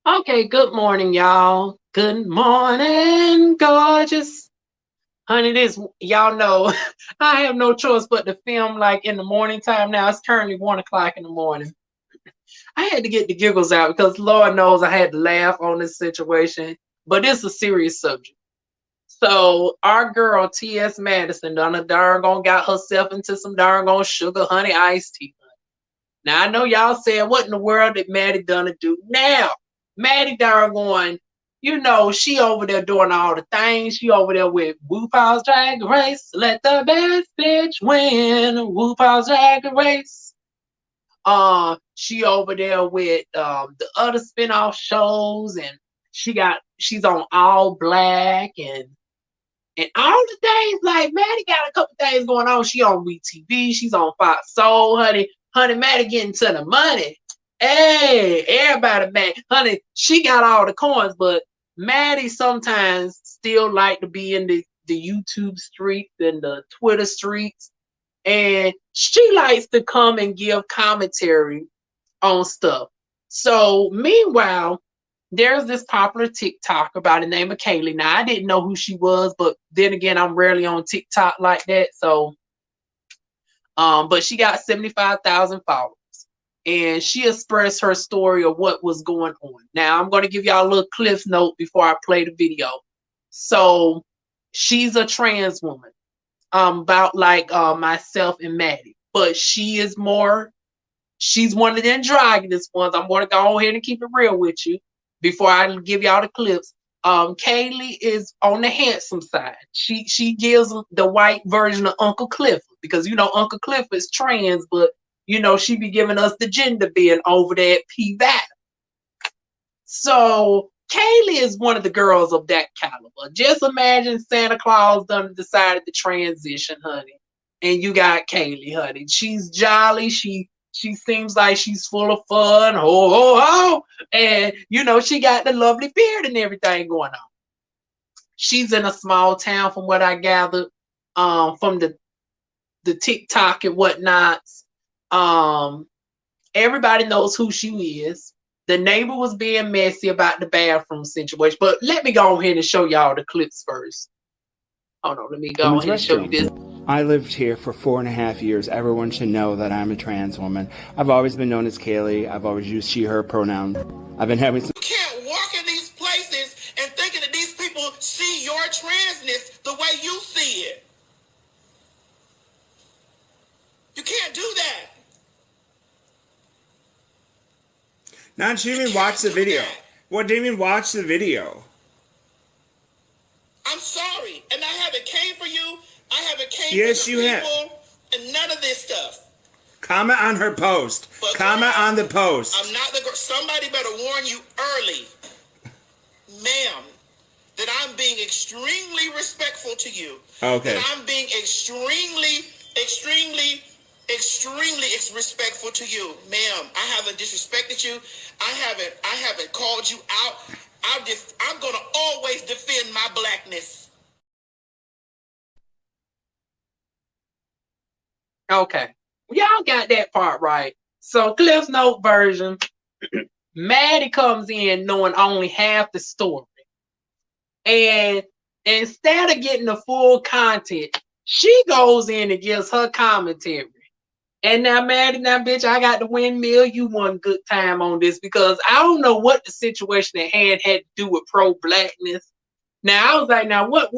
Okay, good morning, y'all. Good morning, gorgeous. Honey, this, y'all know, I have no choice but to film like in the morning time now. It's currently 1 o'clock in the morning. I had to get the giggles out because Lord knows I had to laugh on this situation, but it's a serious subject. So, our girl, T.S. Madison, done a darn gone got herself into some darn gone sugar honey iced tea. Now, I know y'all saying, what in the world did Maddie done to do now? Maddie doggone, she over there doing all the things. She over there with RuPaul's Drag Race. Let the best bitch win. RuPaul's Drag Race. She over there with the other spinoff shows, and she's on All Black and all the things. Like Maddie got a couple things going on. She on WeTV. She's on Fox Soul, honey. Honey, Maddie getting to the money. Hey, everybody, man, honey, she got all the coins, but Maddie sometimes still like to be in the YouTube streets and the Twitter streets, and she likes to come and give commentary on stuff. So meanwhile, there's this popular TikToker by the name of Kaely. Now I didn't know who she was, but then again, I'm rarely on TikTok like that. So, but she got 75,000 followers and she expressed her story of what was going on. Now I'm going to give y'all a little cliff note before I play the video. So she's a trans woman, about like myself and Maddie, but she's one of the androgynous ones. I'm going to go ahead and keep it real with you before I give y'all the clips. Kaely is on the handsome side. She gives the white version of Uncle Clifford because Uncle Clifford is trans, but she be giving us the gender being over there at P Valley. So Kaely is one of the girls of that caliber. Just imagine Santa Claus done decided to transition, honey, and you got Kaely, honey. She's jolly. She seems like she's full of fun. Ho ho ho! And she got the lovely beard and everything going on. She's in a small town, from what I gathered, from the TikTok and whatnot. Um, Everybody knows who she is. The neighbor was being messy about the bathroom situation, but let me go ahead and show y'all the clips first. Hold on, let me go Women's ahead and show you this. restroom. I lived here for 4.5 years. Everyone should know that I'm a trans woman. I've always been known as Kaely. I've always used she, her pronoun. I've been having some. You can't walk in these places and thinking that these people see your transness the way you see it. You can't do that. Not she even watched the video. What, didn't even watch the video? I'm sorry, and I haven't came for you. I haven't came Yes, for you the have. people, and none of this stuff. Comment on her post. But Comment girl, on the post. I'm not the girl. Somebody better warn you early, ma'am, that I'm being extremely respectful to you. Okay. That I'm being extremely respectful to you, ma'am. I haven't disrespected you. I haven't called you out. I'm gonna always defend my blackness. Okay, y'all got that part right. So Cliff's Note version, Maddie comes in knowing only half the story, and instead of getting the full content, she goes in and gives her commentary. And now, Maddie, now, bitch, I got the windmill. You one good time on this because I don't know what the situation at hand had to do with pro-blackness. Now, I was like, now what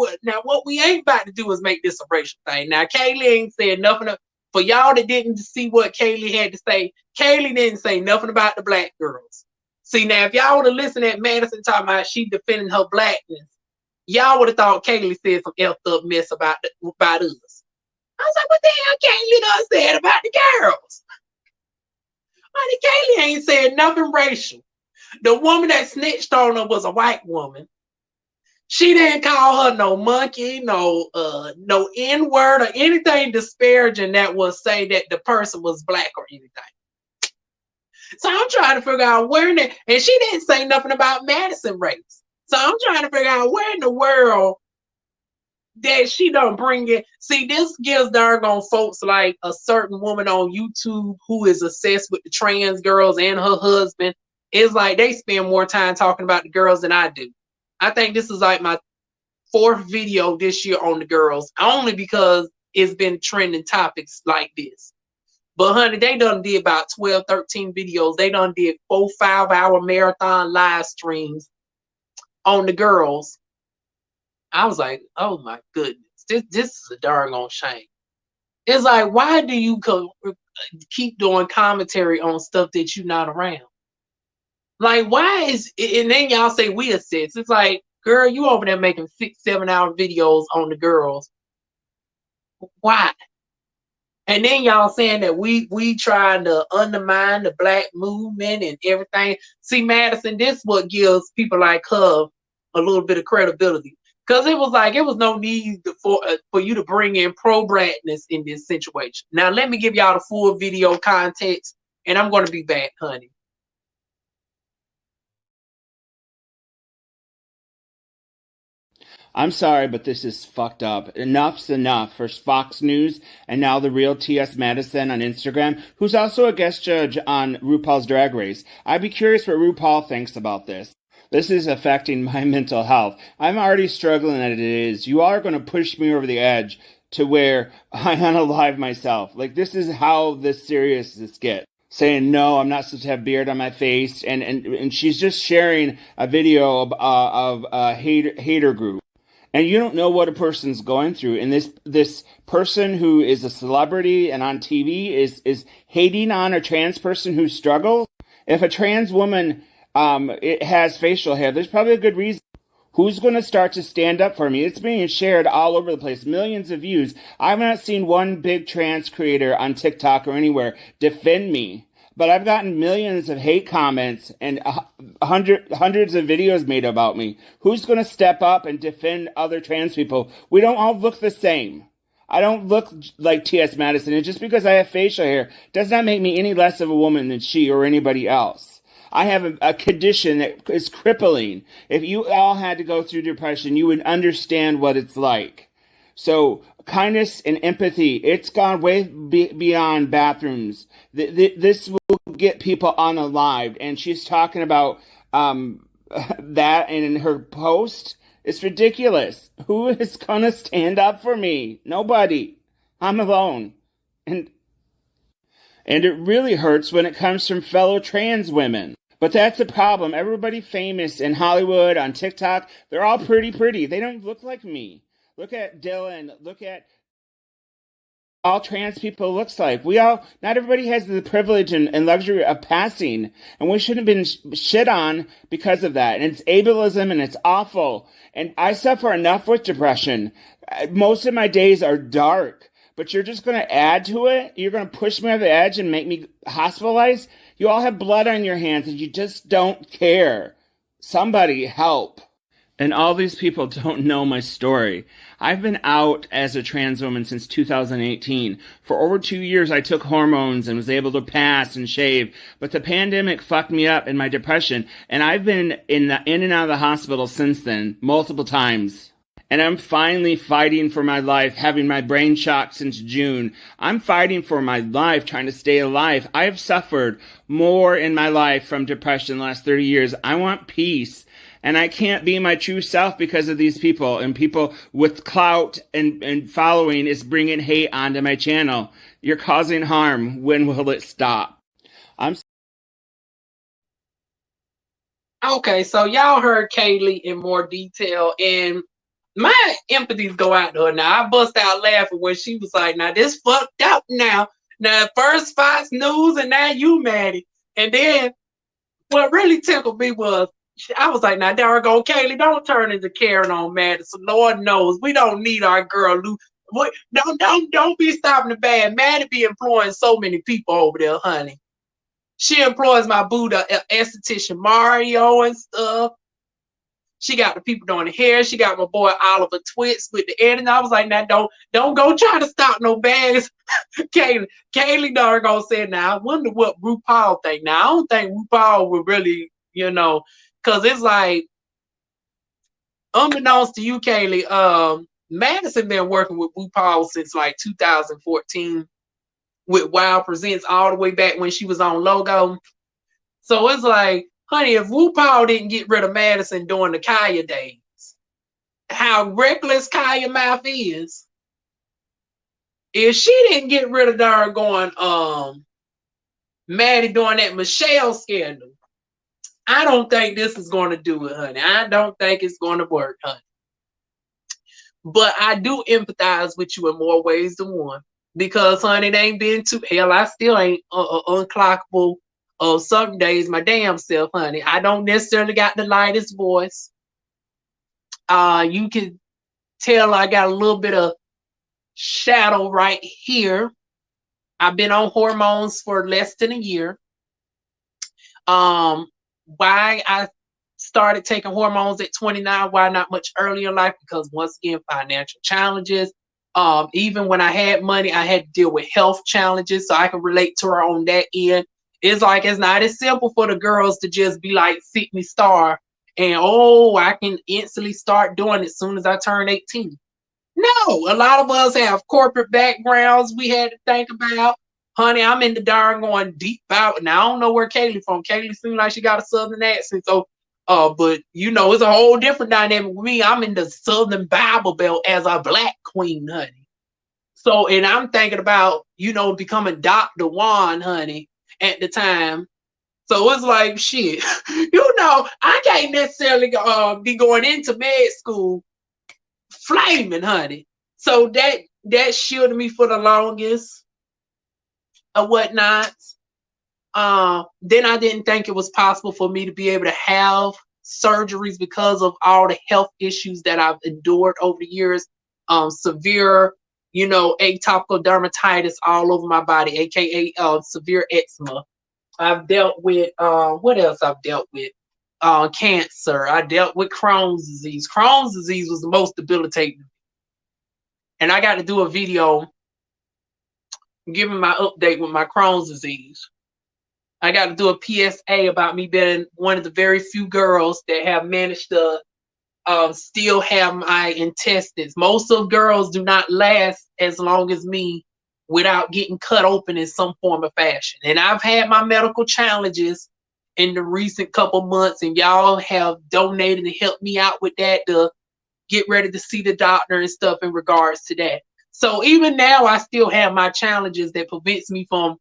we ain't about to do is make this a racial thing. Now, Kaely ain't said nothing. For y'all that didn't see what Kaely had to say, Kaely didn't say nothing about the black girls. See, now, if y'all would have listened at Madison talking about she defending her blackness, y'all would have thought Kaely said some effed up mess about us. I was like, what the hell Kaely done said about the girls? Honey, Kaely ain't said nothing racial. The woman that snitched on her was a white woman. She didn't call her no monkey, no N-word or anything disparaging that will say that the person was black or anything. So I'm trying to figure out and she didn't say nothing about Madison race. So I'm trying to figure out where in the world that she don't bring it. See, this gives doggone folks like a certain woman on YouTube who is obsessed with the trans girls and her husband it's like they spend more time talking about the girls than I do. I think this is like my 4th video this year on the girls, only because it's been trending topics like this. But honey, they done did about 12, 13 videos. They done did 4-5 hour marathon live streams on the girls. I was like, oh my goodness, this is a darn on shame. It's like, why do you keep doing commentary on stuff that you're not around? Like, why is, and then y'all say we assist. It's like, girl, you over there making 6-7 hour videos on the girls. Why? And then y'all saying that we trying to undermine the black movement and everything. See, Madison, this what gives people like her a little bit of credibility. Because it was like, it was no need for you to bring in pro-blackness in this situation. Now, let me give y'all the full video context, and I'm going to be back, honey. I'm sorry, but this is fucked up. Enough's enough. First Fox News, and now the real T.S. Madison on Instagram, who's also a guest judge on RuPaul's Drag Race. I'd be curious what RuPaul thinks about this. This is affecting my mental health. I'm already struggling as it is. You are going to push me over the edge to where I unalive myself. Like, this is how this serious this gets. Saying, no, I'm not supposed to have beard on my face. And she's just sharing a video of a hater group. And you don't know what a person's going through. And this person who is a celebrity and on TV is hating on a trans person who struggles. If a trans woman it has facial hair, there's probably a good reason. Who's going to start to stand up for me? It's being shared all over the place. Millions of views. I've not seen one big trans creator on TikTok or anywhere defend me. But I've gotten millions of hate comments and hundreds of videos made about me. Who's going to step up and defend other trans people? We don't all look the same. I don't look like T.S. Madison. And just because I have facial hair does not make me any less of a woman than she or anybody else. I have a condition that is crippling. If you all had to go through depression, you would understand what it's like. So kindness and empathy, it's gone way beyond bathrooms. This will get people unalived. And she's talking about that in her post. It's ridiculous. Who is going to stand up for me? Nobody. I'm alone. And it really hurts when it comes from fellow trans women. But that's the problem. Everybody famous in Hollywood, on TikTok, they're all pretty. They don't look like me. Look at Dylan. Look at all trans people looks like. Not everybody has the privilege and luxury of passing. And we shouldn't have been shit on because of that. And it's ableism and it's awful. And I suffer enough with depression. Most of my days are dark. But you're just going to add to it? You're going to push me over the edge and make me hospitalized? You all have blood on your hands and you just don't care. Somebody help. And all these people don't know my story. I've been out as a trans woman since 2018. For over 2 years, I took hormones and was able to pass and shave. But the pandemic fucked me up in my depression. And I've been in and out of the hospital since then, multiple times. And I'm finally fighting for my life, having my brain shocked since June. I'm fighting for my life, trying to stay alive. I have suffered more in my life from depression the last 30 years. I want peace. And I can't be my true self because of these people. And people with clout and following is bringing hate onto my channel. You're causing harm. When will it stop? Okay, so y'all heard Kaely in more detail, and my empathies go out to her now. I bust out laughing when she was like, now this fucked up now. Now first Fox News and now you Maddie. And then what really tickled me was, I was like, now there go Kaely, don't turn into Karen on Madison. Lord knows we don't need our girl Lou. Don't be stopping the bad. Maddie be employing so many people over there, honey. She employs my Buddha esthetician Mario and stuff. She got the people doing the hair. She got my boy Oliver Twits with the editing. I was like, now don't go try to stop no bags. Kaely Dargo said, now I wonder what RuPaul think. Now I don't think RuPaul would really, because it's like, unbeknownst to you, Kaely, Madison been working with RuPaul since like 2014 with Wild Presents all the way back when she was on Logo. So it's like, Honey, if RuPaul didn't get rid of Madison during the Kaya days, how reckless Kaya mouth is, if she didn't get rid of darn Maddie during that Michelle scandal, I don't think this is going to do it, honey. I don't think it's going to work, honey. But I do empathize with you in more ways than one. Because, honey, it ain't been too... Hell, I still ain't unclockable of some days my damn self, honey. I don't necessarily got the lightest voice. You can tell I got a little bit of shadow right here. I've been on hormones for less than a year. Why I started taking hormones at 29, why not much earlier in life? Because once again, financial challenges. Even when I had money, I had to deal with health challenges, so I can relate to her on that end. It's like it's not as simple for the girls to just be like Sydney Star and I can instantly start doing it as soon as I turn 18. No, a lot of us have corporate backgrounds we had to think about. Honey, I'm in the darn going deep out. Now I don't know where Kaely from. Kaely seems like she got a southern accent. So but it's a whole different dynamic with me. I'm in the Southern Bible Belt as a black queen, honey. So, and I'm thinking about, becoming DivaWuan, honey, at the time. So it's like, shit, I can't necessarily be going into med school flaming, honey. So that shielded me for the longest or whatnot. Then I didn't think it was possible for me to be able to have surgeries because of all the health issues that I've endured over the years. Severe, atopic dermatitis all over my body, aka severe eczema. I've dealt with what else I've dealt with? Cancer. I dealt with Crohn's disease. Crohn's disease was the most debilitating. And I got to do a video giving my update with my Crohn's disease. I got to do a PSA about me being one of the very few girls that have managed to still have my intestines. Most of girls do not last as long as me without getting cut open in some form of fashion. And I've had my medical challenges in the recent couple months, and y'all have donated and helped me out with that to get ready to see the doctor and stuff in regards to that. So even now, I still have my challenges that prevents me from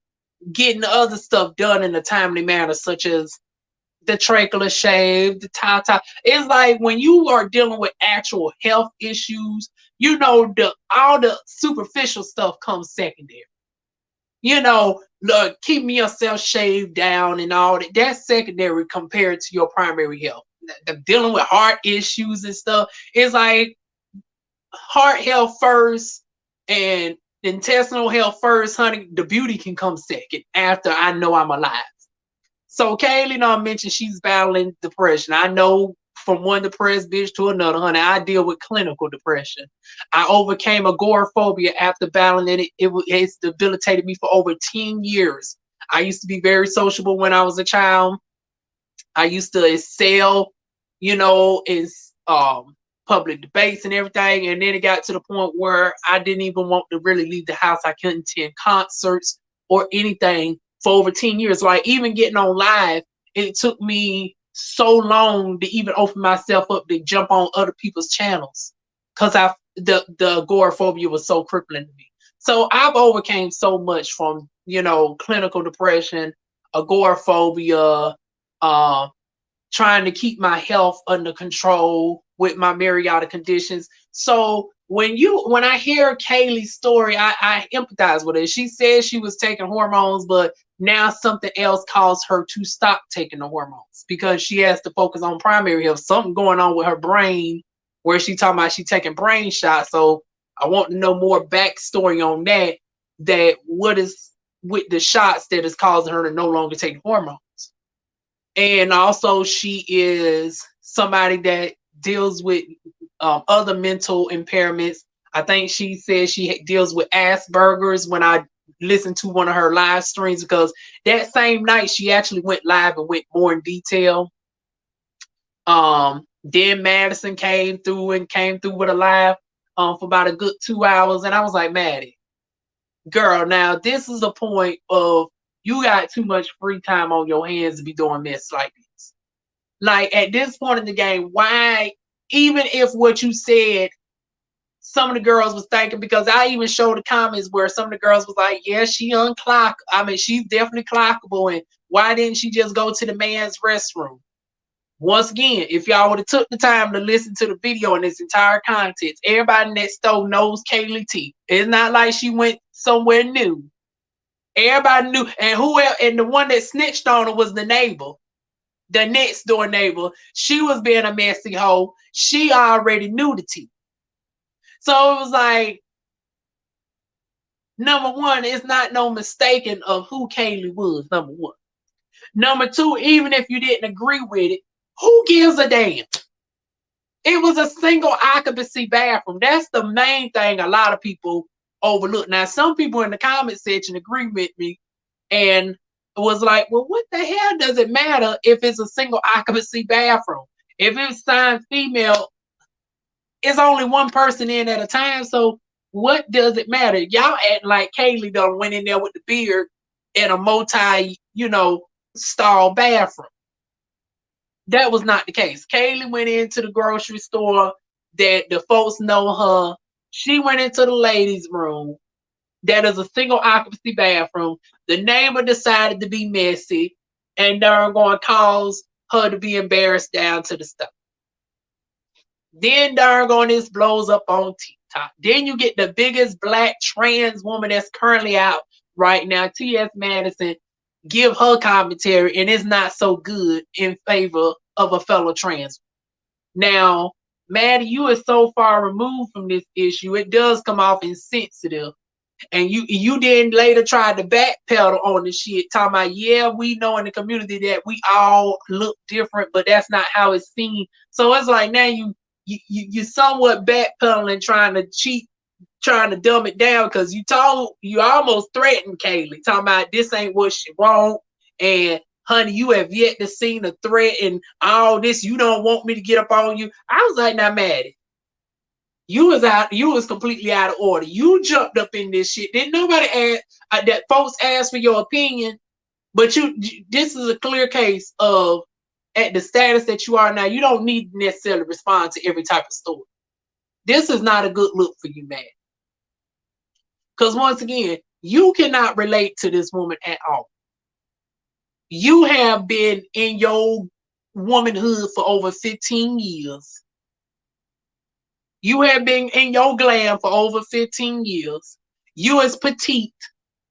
getting the other stuff done in a timely manner, such as the tracheal shave, the tie. It's like when you are dealing with actual health issues, all the superficial stuff comes secondary. Keeping yourself shaved down and all that, that's secondary compared to your primary health. Dealing with heart issues and stuff, it's like heart health first and intestinal health first, honey. The beauty can come second after I know I'm alive. So Kaely, I mentioned she's battling depression. I know from one depressed bitch to another, honey. I deal with clinical depression. I overcame agoraphobia after battling it. It's debilitated me for over 10 years. I used to be very sociable when I was a child. I used to excel, in public debates and everything. And then it got to the point where I didn't even want to really leave the house. I couldn't attend concerts or anything for over 10 years. Like even getting on live, it took me so long to even open myself up to jump on other people's channels because the agoraphobia was so crippling to me. So I've overcame so much from, clinical depression, agoraphobia, trying to keep my health under control with my myriad of conditions. So when I hear Kaely's story, I empathize with her. She says she was taking hormones, but now something else caused her to stop taking the hormones because she has to focus on primary health. Something going on with her brain where she talking about she taking brain shots. So I want to know more backstory on that what is with the shots that is causing her to no longer take hormones. And also she is somebody that deals with other mental impairments. I think she says she deals with Asperger's when I listened to one of her live streams, because that same night she actually went live and went more in detail. Then Madison came through with a live for about a good 2 hours. And I was like, Maddie, girl, now this is a point of you got too much free time on your hands to be doing mess like this. Like at this point in the game, why, even if what you said, some of the girls was thinking, because I even showed the comments where some of the girls was like, yeah, she unclock. I mean, she's definitely clockable. And why didn't she just go to the man's restroom? Once again, if y'all would have took the time to listen to the video and its entire context, everybody in that store knows Kaely T. It's not like she went somewhere new. Everybody knew. And who else? And the one that snitched on her was the neighbor, the next door neighbor. She was being a messy hoe. She already knew the tea. So it was like, number one, it's not no mistaking of who Kaely was, number one. Number two, even if you didn't agree with it, who gives a damn? It was a single occupancy bathroom. That's the main thing a lot of people overlook. Now, some people in the comment section agree with me and was like, well, what the hell does it matter if it's a single occupancy bathroom? If it's signed female, it's only one person in at a time. So what does it matter? Y'all acting like Kaely done went in there with the beard in a multi, stall bathroom. That was not the case. Kaely went into the grocery store that the folks know her. She went into the ladies' room. That is a single occupancy bathroom. The neighbor decided to be messy, and they're going to cause her to be embarrassed down to the stuff. Then darn this blows up on TikTok. Then you get the biggest black trans woman that's currently out right now, T.S. Madison, give her commentary, and it's not so good in favor of a fellow trans. Now, Maddie, you are so far removed from this issue, it does come off insensitive. And you then later tried to backpedal on the shit, talking about, yeah, we know in the community that we all look different, but that's not how it's seen. So it's like now you somewhat backpedaling, trying to cheat, trying to dumb it down, because you almost threatened Kaely, talking about this ain't what she want, and honey, you have yet to see the threat and all this. You don't want me to get up on you. I was like, now, Maddie, you was completely out of order. You jumped up in this shit. Didn't nobody ask that folks asked for your opinion, but this is a clear case of, at the status that you are now, you don't need to necessarily respond to every type of story. This is not a good look for you, man. Because once again, you cannot relate to this woman at all. You have been in your womanhood for over 15 years. You have been in your glam for over 15 years. You is petite.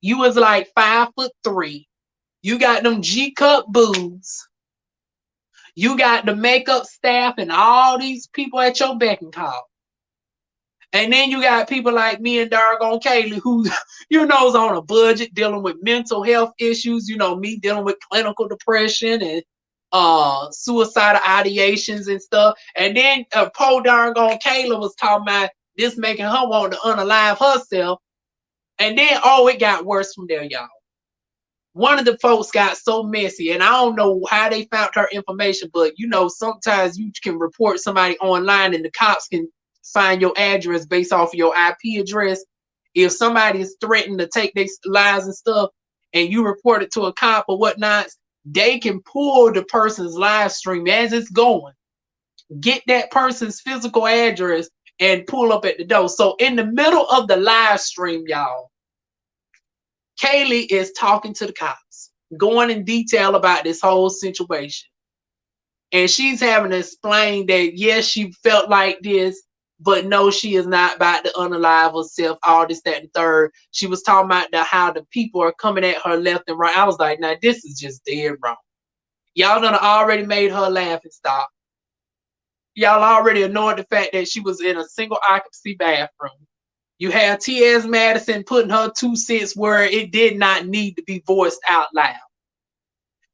You is like 5'3". You got them G-cup boobs. You got the makeup staff and all these people at your beck and call. And then you got people like me and doggone Kaely, who, is on a budget, dealing with mental health issues. Me dealing with clinical depression and suicidal ideations and stuff. And then poor doggone Kaely was talking about this making her want to unalive herself. And then, it got worse from there, y'all. One of the folks got so messy, and I don't know how they found her information, but sometimes you can report somebody online and the cops can find your address based off of your IP address. If somebody is threatening to take their lives and stuff, and you report it to a cop or whatnot, they can pull the person's live stream as it's going, get that person's physical address, and pull up at the door. So in the middle of the live stream, y'all, Kaely is talking to the cops, going in detail about this whole situation. And she's having to explain that, yes, she felt like this, but no, she is not about to unalive herself, all this, that, and third. She was talking about how the people are coming at her left and right. I was like, now, this is just dead wrong. Y'all done already made her laugh and stop. Y'all already annoyed the fact that she was in a single occupancy bathroom. You have T.S. Madison putting her 2 cents where it did not need to be voiced out loud.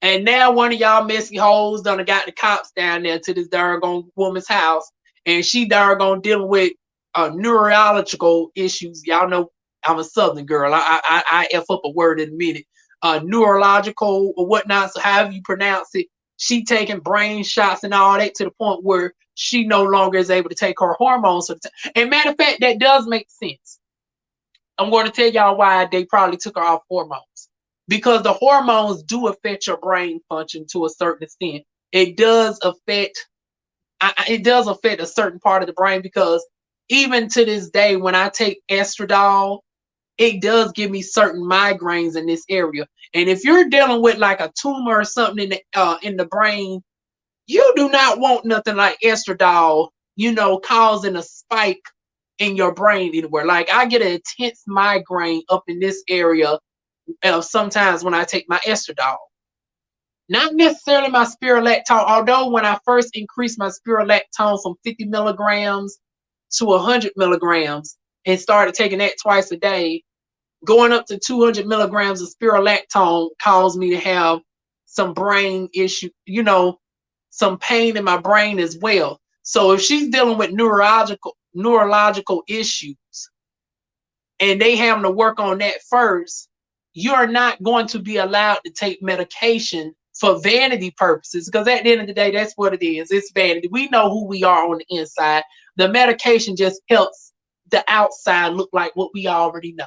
And now one of y'all messy hoes done got the cops down there to this doggone woman's house, and she doggone dealing with neurological issues. Y'all know I'm a Southern girl. I F up a word in a minute. Neurological or whatnot, so however you pronounce it. She taking brain shots and all that to the point where she no longer is able to take her hormones. And matter of fact, that does make sense. I'm going to tell y'all why they probably took her off hormones. Because the hormones do affect your brain function to a certain extent. it does affect a certain part of the brain, because even to this day, when I take estradiol, it does give me certain migraines in this area. And if you're dealing with like a tumor or something in the brain, you do not want nothing like estradiol, causing a spike in your brain anywhere. Like I get an intense migraine up in this area sometimes when I take my estradiol. Not necessarily my spirulactone, although when I first increased my spirulactone from 50 milligrams to 100 milligrams and started taking that twice a day, going up to 200 milligrams of spirulactone caused me to have some brain issue, some pain in my brain as well. So if she's dealing with neurological issues and they having to work on that first, you're not going to be allowed to take medication for vanity purposes, because at the end of the day, that's what it is. It's vanity. We know who we are on the inside. The medication just helps the outside look like what we already know.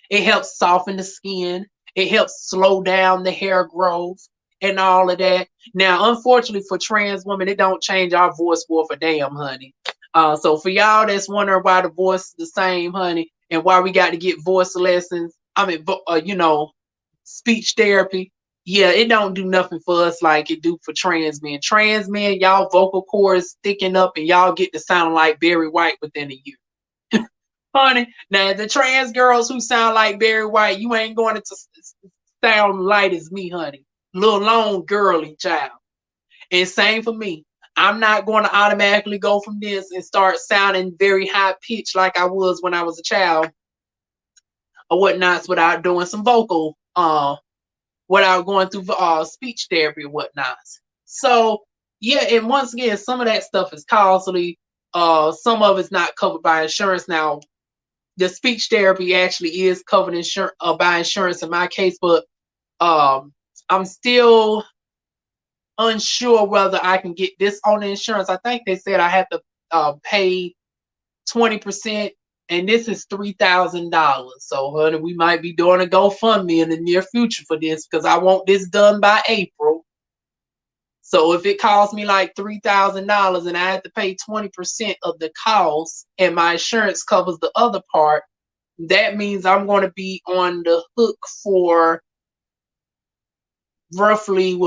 It helps soften the skin. It helps slow down the hair growth and all of that. Now, unfortunately for trans women, it don't change our voice worth a damn, honey. So for y'all that's wondering why the voice is the same, honey, and why we got to get voice lessons, speech therapy, yeah, it don't do nothing for us like it do for trans men. Trans men, y'all vocal cords sticking up and y'all get to sound like Barry White within a year. Honey, now the trans girls who sound like Barry White, you ain't going to sound light as me, honey. Little long girly child. And same for me. I'm not going to automatically go from this and start sounding very high pitched like I was when I was a child or whatnot, without doing some vocal without going through speech therapy or whatnot. So yeah, and once again, some of that stuff is costly. Some of it's not covered by insurance. Now, the speech therapy actually is covered by insurance in my case, but I'm still unsure whether I can get this on the insurance. I think they said I have to pay 20%, and this is $3,000. So, honey, we might be doing a GoFundMe in the near future for this, because I want this done by April. So if it costs me like $3,000 and I have to pay 20% of the cost and my insurance covers the other part, that means I'm going to be on the hook for roughly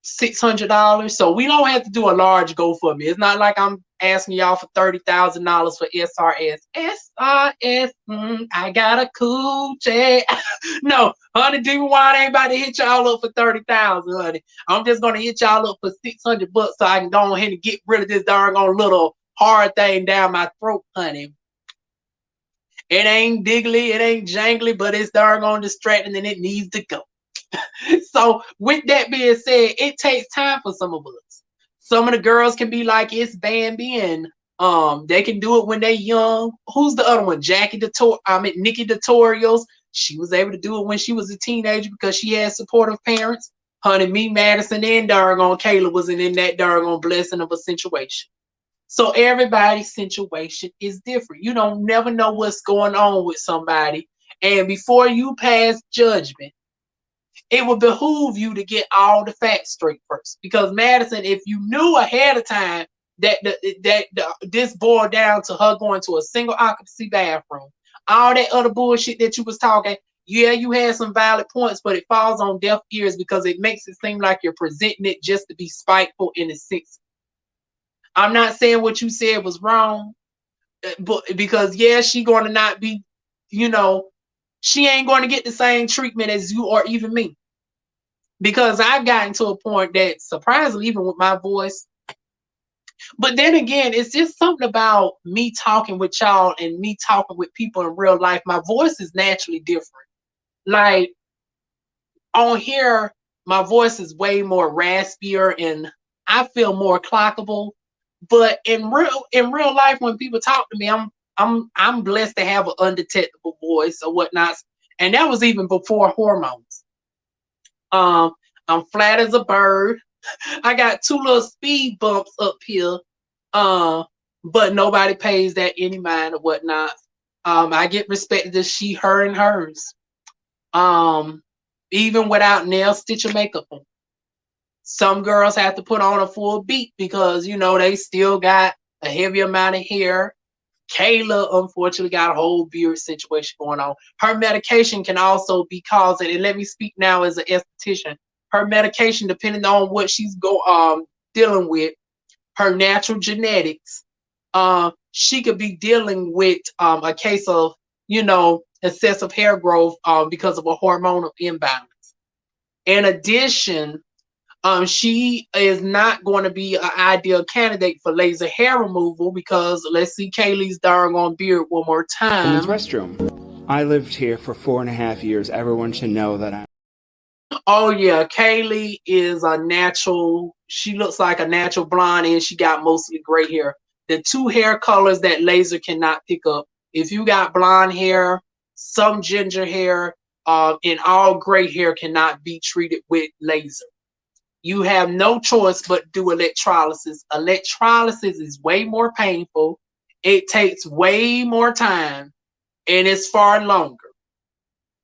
$600. So we don't have to do a large GoFundMe. It's not like I'm asking y'all for $30,000 for SRS. SRS, I got a cool check. No, honey, DivaWuan ain't about to hit y'all up for $30,000, honey. I'm just gonna hit y'all up for $600 so I can go ahead and get rid of this darn little hard thing down my throat, honey. It ain't diggly, it ain't jangly, but it's darn distracting and it needs to go. So with that being said, it takes time for some of us. Some of the girls can be like it's Bambi, and they can do it when they're young. Who's the other one? Nikki Tutorials. She was able to do it when she was a teenager because she had supportive parents. Honey, me, Madison, and Kaely wasn't in that blessing of a situation. So everybody's situation is different. You don't never know what's going on with somebody. And before you pass judgment, it would behoove you to get all the facts straight first. Because Madison, if you knew ahead of time that this boiled down to her going to a single occupancy bathroom, all that other bullshit that you was talking, yeah, you had some valid points, but it falls on deaf ears because it makes it seem like you're presenting it just to be spiteful in a sense. I'm not saying what you said was wrong, but because yeah, she going to not be, she ain't going to get the same treatment as you or even me. Because I've gotten to a point that surprisingly, even with my voice, but then again, it's just something about me talking with y'all and me talking with people in real life. My voice is naturally different. Like on here, my voice is way more raspier and I feel more clockable. But in real life, when people talk to me, I'm blessed to have an undetectable voice or whatnot. And that was even before hormones. I'm flat as a bird. I got 2 little speed bumps up here. But nobody pays that any mind or whatnot. I get respected as she, her, and hers. Even without nail, stitch, or makeup on. Some girls have to put on a full beat because, they still got a heavy amount of hair. Kayla, unfortunately, got a whole beard situation going on. Her medication can also be causing, and let me speak now as an esthetician, her medication, depending on what she's dealing with, her natural genetics, she could be dealing with a case of, excessive hair growth because of a hormonal imbalance. In addition, she is not going to be an ideal candidate for laser hair removal because let's see Kaely's darn on beard one more time. It's Restroom. I lived here for 4.5 years. Everyone should know that I. Oh yeah, Kaely is a natural. She looks like a natural blonde, and she got mostly gray hair. The two hair colors that laser cannot pick up. If you got blonde hair, some ginger hair, and all gray hair cannot be treated with laser. You have no choice but do electrolysis. Electrolysis is way more painful. It takes way more time, and it's far longer.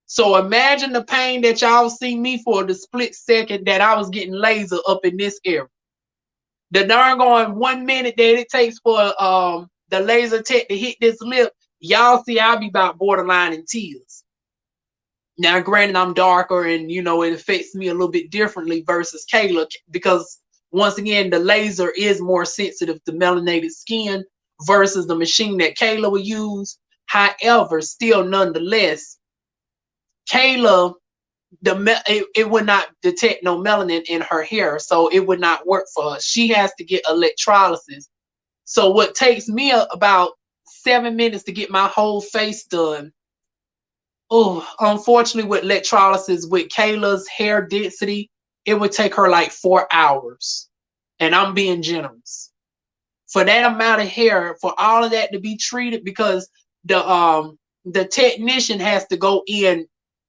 So imagine the pain that y'all see me for the split second that I was getting laser up in this area. The darn going 1 minute that it takes for the laser tech to hit this lip, y'all see I'll be about borderline in tears. Now, granted, I'm darker and, it affects me a little bit differently versus Kayla because, once again, the laser is more sensitive to melanated skin versus the machine that Kayla will use. However, still nonetheless, Kayla, it would not detect no melanin in her hair, so it would not work for her. She has to get electrolysis. So what takes me about 7 minutes to get my whole face done, unfortunately, with electrolysis, with Kayla's hair density, it would take her like 4 hours. And I'm being generous. For that amount of hair, for all of that to be treated, because the technician has to go in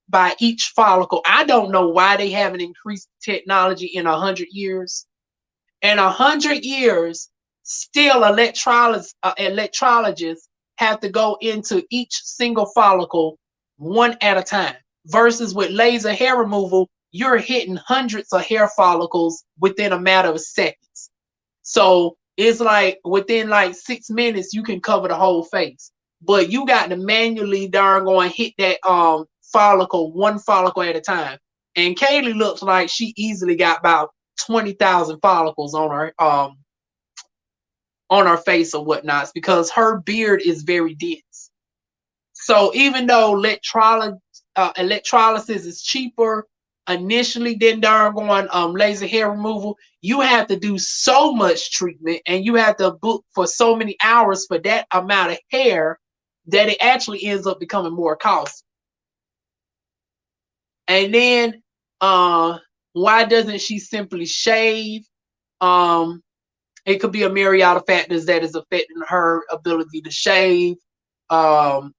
by each follicle. I don't know why they haven't increased technology in 100 years. In 100 years, still electrologists have to go into each single follicle one at a time. Versus with laser hair removal, you're hitting hundreds of hair follicles within a matter of seconds. So it's like within like 6 minutes, you can cover the whole face. But you got to manually darn go and hit that follicle, one follicle at a time. And Kaely looks like she easily got about 20,000 follicles on her face or whatnots because her beard is very dense. So even though electrolysis is cheaper initially than darn going laser hair removal, you have to do so much treatment and you have to book for so many hours for that amount of hair that it actually ends up becoming more costly. And then why doesn't she simply shave? It could be a myriad of factors that is affecting her ability to shave.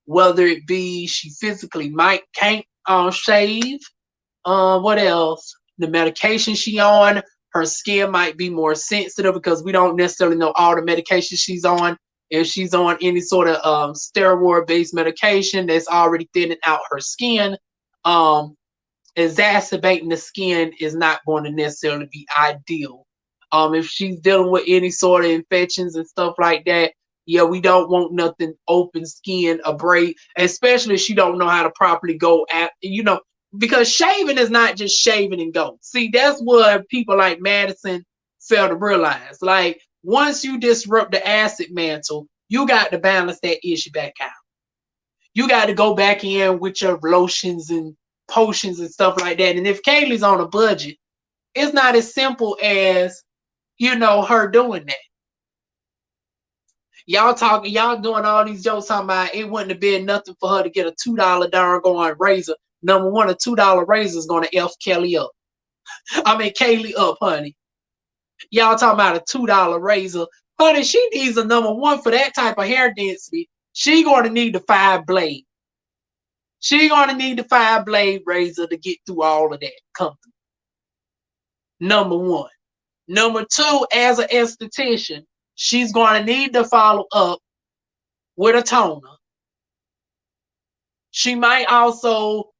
Whether it be she physically can't shave. What else? The medication she on, her skin might be more sensitive because we don't necessarily know all the medication she's on. If she's on any sort of steroid-based medication that's already thinning out her skin, exacerbating the skin is not going to necessarily be ideal. If she's dealing with any sort of infections and stuff like that, yeah, we don't want nothing open skin, abrade, especially if she don't know how to properly go at, because shaving is not just shaving and go. See, that's what people like Madison fail to realize. Like, once you disrupt the acid mantle, you got to balance that issue back out. You got to go back in with your lotions and potions and stuff like that. And if Kaely's on a budget, it's not as simple as, her doing that. Y'all doing all these jokes talking about it wouldn't have been nothing for her to get a $2 darn going razor. Number one, a $2 razor is going to F Kaely up. Kaely up, honey. Y'all talking about a $2 razor. Honey, she needs a number one for that type of hair density. She going to need the 5-blade. She going to need the 5-blade razor to get through all of that comfortably. Number one. Number two, as an esthetician, she's going to need to follow up with a toner. She might also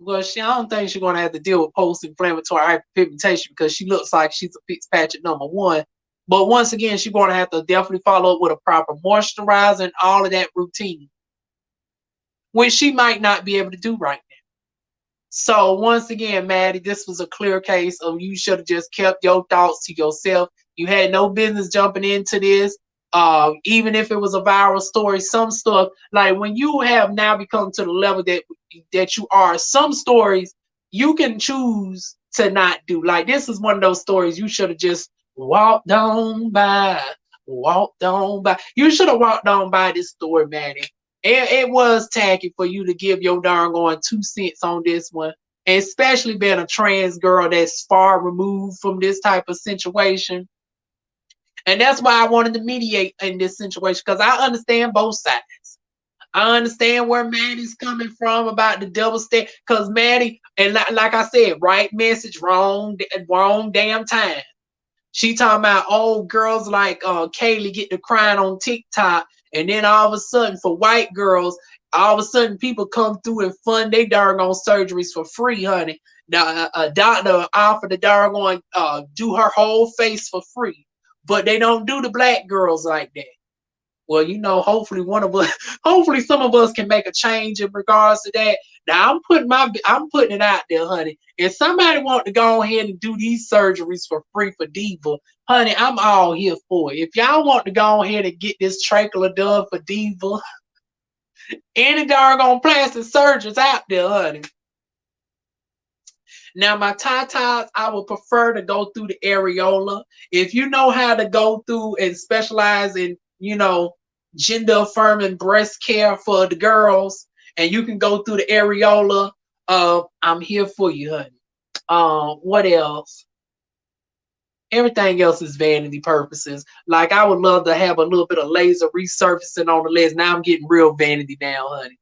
Well, I don't think she's going to have to deal with post-inflammatory hyperpigmentation because she looks like she's a Fitzpatrick #1. But once again, she's going to have to definitely follow up with a proper moisturizer and all of that routine, which she might not be able to do right now. So once again, Maddie, this was a clear case of you should have just kept your thoughts to yourself. You had no business jumping into this. Even if it was a viral story, some stuff, like when you have now become to the level that you are, some stories you can choose to not do. Like this is one of those stories you should have just walked on by, walked on by. You should have walked on by this story, Maddie. It was tacky for you to give your darn going 2 cents on this one, especially being a trans girl that's far removed from this type of situation. And that's why I wanted to mediate in this situation, because I understand both sides. I understand where Maddie's coming from about the double standard, because Maddie, and like I said, right message, wrong damn time. She talking about old girls like Kaely get to crying on TikTok, and then all of a sudden for white girls, all of a sudden people come through and fund their doggone surgeries for free, honey. Now a doctor offered the doggone do her whole face for free, but they don't do the black girls like that. Well, hopefully hopefully some of us can make a change in regards to that. Now I'm putting it out there, honey. If somebody want to go ahead and do these surgeries for free for Diva, honey, I'm all here for it. If y'all want to go ahead and get this trachea done for Diva, any doggone plastic surgeons out there, honey. Now, my tatas, I would prefer to go through the areola. If you know how to go through and specialize in, gender affirming breast care for the girls, and you can go through the areola, I'm here for you, honey. What else? Everything else is vanity purposes. Like, I would love to have a little bit of laser resurfacing on the legs. Now I'm getting real vanity now, honey.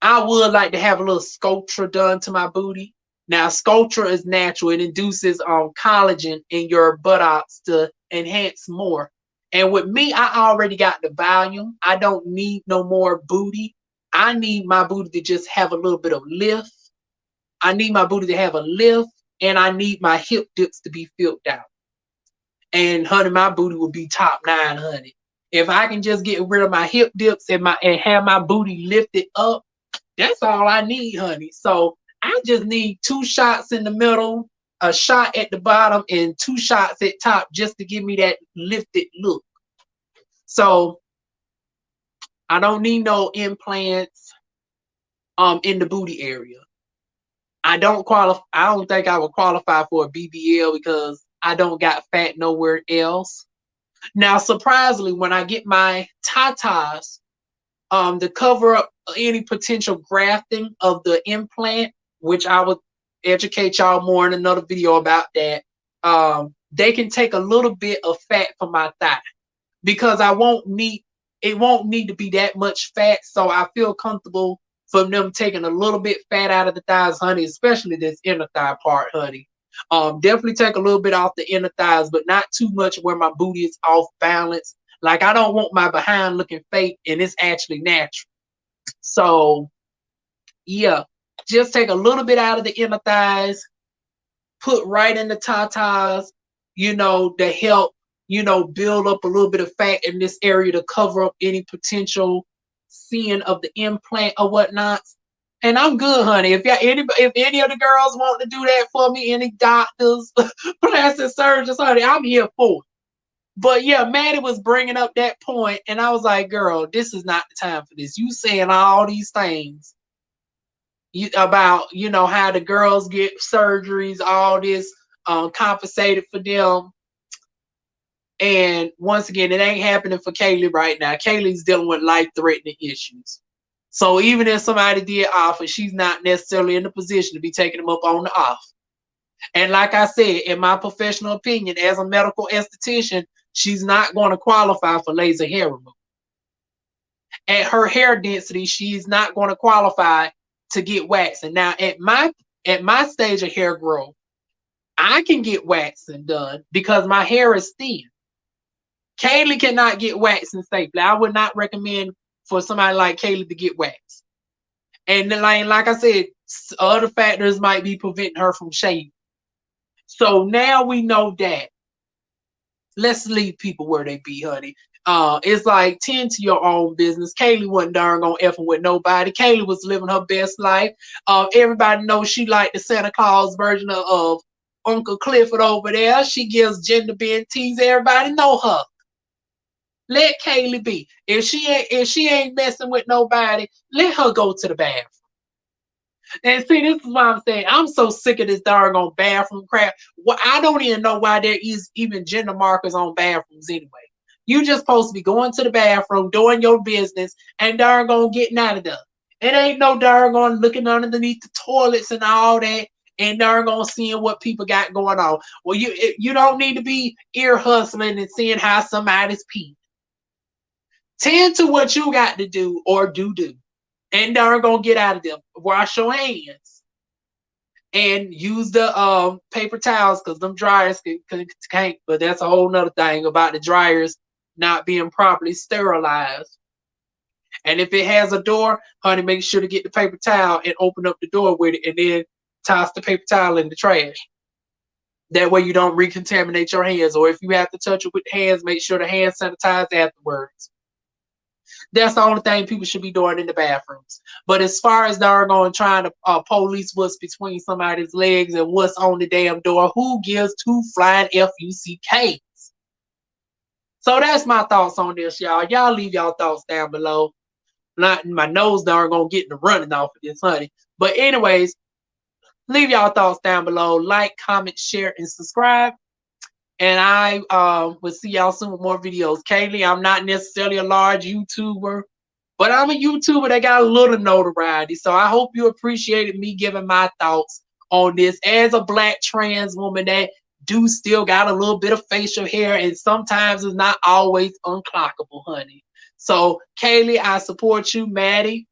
I would like to have a little sculpture done to my booty. Now, sculpture is natural. It induces collagen in your buttocks to enhance more. And with me, I already got the volume. I don't need no more booty. I need my booty to just have a little bit of lift. I need my booty to have a lift, and I need my hip dips to be filled out. And honey, my booty will be top 9, honey. If I can just get rid of my hip dips and have my booty lifted up, that's all I need, honey. So I just need 2 shots in the middle, a shot at the bottom, and 2 shots at top just to give me that lifted look. So I don't need no implants in the booty area. I don't think I would qualify for a BBL because I don't got fat nowhere else. Now, surprisingly, when I get my tatas, to cover up any potential grafting of the implant, which I would educate y'all more in another video about that, they can take a little bit of fat from my thigh, because it won't need to be that much fat. So I feel comfortable from them taking a little bit fat out of the thighs, honey, especially this inner thigh part, honey. Definitely take a little bit off the inner thighs, but not too much where my booty is off balance. Like, I don't want my behind looking fake and it's actually natural. So, yeah, just take a little bit out of the inner thighs, put right in the tatas, to help, build up a little bit of fat in this area to cover up any potential seeing of the implant or whatnot. And I'm good, honey. If any of the girls want to do that for me, any doctors, plastic surgeons, honey, I'm here for it. But yeah, Maddie was bringing up that point, and I was like, girl, this is not the time for this. You saying all these things about, how the girls get surgeries, all this compensated for them. And once again, it ain't happening for Kaely right now. Kaely's dealing with life-threatening issues. So even if somebody did offer, she's not necessarily in the position to be taking them up on the offer. And like I said, in my professional opinion, as a medical esthetician, she's not going to qualify for laser hair removal. At her hair density, she's not going to qualify to get waxing. Now, at my stage of hair growth, I can get waxing done because my hair is thin. Kaely cannot get waxing safely. I would not recommend for somebody like Kaely to get waxed. And like I said, Other factors might be preventing her from shaving. So now we know that. Let's leave people where they be, honey. It's like tend to your own business. Kaely wasn't darn gonna effing with nobody. Kaely was living her best life. Everybody knows she like the Santa Claus version of Uncle Clifford over there. She gives gender bent tease. Everybody know her. Let Kaely be. If she ain't messing with nobody, let her go to the bathroom. And see, this is why I'm saying I'm so sick of this doggone bathroom crap. Well, I don't even know why there is even gender markers on bathrooms anyway. You just supposed to be going to the bathroom, doing your business, and doggone getting out of there. It ain't no doggone looking underneath the toilets and all that, and doggone seeing what people got going on. Well, you don't need to be ear hustling and seeing how somebody's pee. Tend to what you got to do or do. And they're gonna get out of them. Wash your hands and use the paper towels because them dryers can't. But that's a whole nother thing about the dryers not being properly sterilized. And if it has a door, honey, make sure to get the paper towel and open up the door with it, and then toss the paper towel in the trash. That way you don't recontaminate your hands. Or if you have to touch it with hands, make sure the hand sanitize afterwards. That's the only thing people should be doing in the bathrooms. But as far as they're going trying to police what's between somebody's legs and what's on the damn door, who gives two flying FUCKs? So that's my thoughts on this, y'all. Y'all leave y'all thoughts down below. Not my nose darn gonna get the running off of this, honey. But anyways, leave y'all thoughts down below. Like, comment, share, and subscribe. And I will see y'all soon with more videos. Kaely, I'm not necessarily a large YouTuber, but I'm a YouTuber that got a little notoriety. So I hope you appreciated me giving my thoughts on this as a black trans woman that do still got a little bit of facial hair and sometimes is not always unclockable, honey. So Kaely, I support you. Maddie,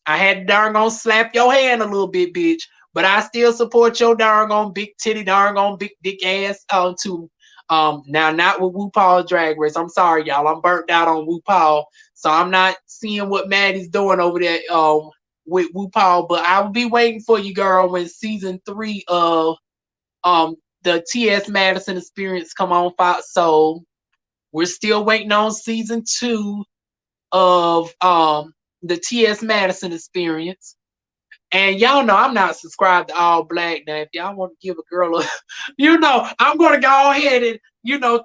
I had to darn gonna slap your hand a little bit, bitch. But I still support your darn on big titty, darn on big dick ass too. Now not with RuPaul's Drag Race. I'm sorry, y'all. I'm burnt out on RuPaul, so I'm not seeing what Maddie's doing over there with RuPaul. But I will be waiting for you, girl, when season 3 of the T.S. Madison Experience come on Fox. So we're still waiting on season 2 of the T.S. Madison Experience. And y'all know I'm not subscribed to All Black. Now, if y'all want to give a girl a, I'm going to go ahead and,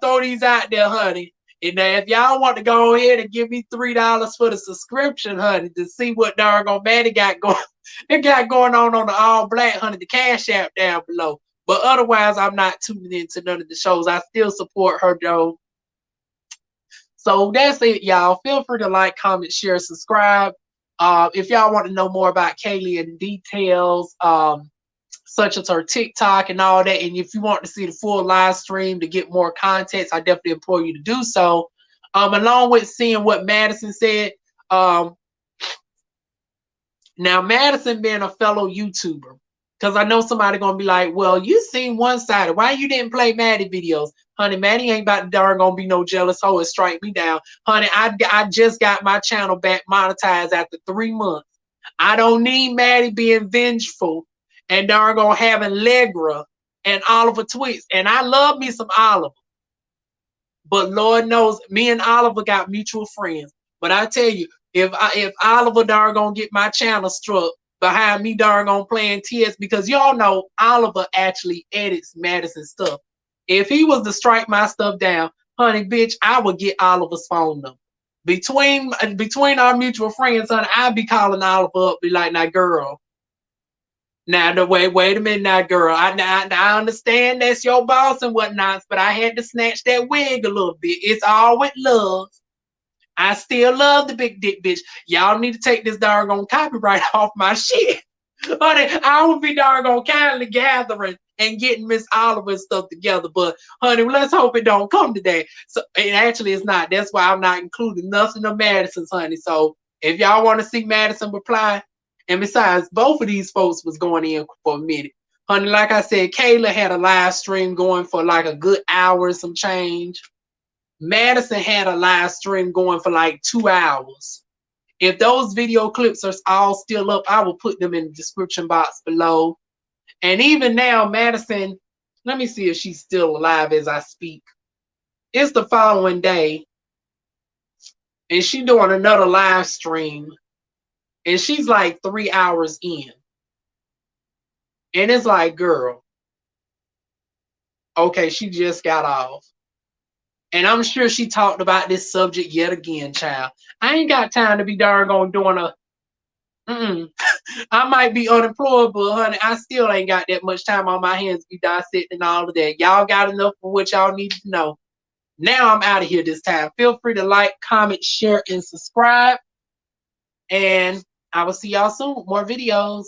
throw these out there, honey. And now, if y'all want to go ahead and give me $3 for the subscription, honey, to see what doggone Maddie got going on the All Black, honey, the Cash App down below. But otherwise, I'm not tuning into none of the shows. I still support her, though. So that's it, y'all. Feel free to like, comment, share, subscribe. If y'all want to know more about Kaely and details, such as her TikTok and all that, and if you want to see the full live stream to get more context, I definitely implore you to do so. Along with seeing what Madison said. Now, Madison being a fellow YouTuber, because I know somebody going to be like, well, you seen one-sided. Why you didn't play Maddie videos? Honey, Maddie ain't about to darn gonna be no jealous hoe and strike me down. Honey, I just got my channel back monetized after 3 months. I don't need Maddie being vengeful and darn gonna having Legra and Oliver tweets. And I love me some Oliver. But Lord knows, me and Oliver got mutual friends. But I tell you, if Oliver darn gonna get my channel struck behind me darn gonna playing TS, because y'all know Oliver actually edits Madison stuff. If he was to strike my stuff down, honey, bitch, I would get Oliver's phone number. Between our mutual friends, honey, I'd be calling Oliver up, be like, now, girl. Now, wait a minute, now, girl. I understand that's your boss and whatnot, but I had to snatch that wig a little bit. It's all with love. I still love the big dick bitch. Y'all need to take this doggone copyright off my shit. Honey, I would be doggone kindly gathering and getting Miss Oliver's stuff together. But, honey, let's hope it don't come today. So, and actually, it's not. That's why I'm not including nothing of Madison's, honey. So, if y'all want to see Madison reply, and besides, both of these folks was going in for a minute. Honey, like I said, Kaely had a live stream going for like a good hour and some change. Madison had a live stream going for like 2 hours. If those video clips are all still up, I will put them in the description box below. And even now, Madison, let me see if she's still alive as I speak. It's the following day, and she's doing another live stream, and she's like 3 hours in. And it's like, girl, okay, she just got off. And I'm sure she talked about this subject yet again, child. I ain't got time to be darn on doing a I might be unemployed, but honey, I still ain't got that much time on my hands to be dissecting all of that. Y'all got enough for what y'all need to know. Now I'm out of here this time. Feel free to like, comment, share, and subscribe. And I will see y'all soon with more videos.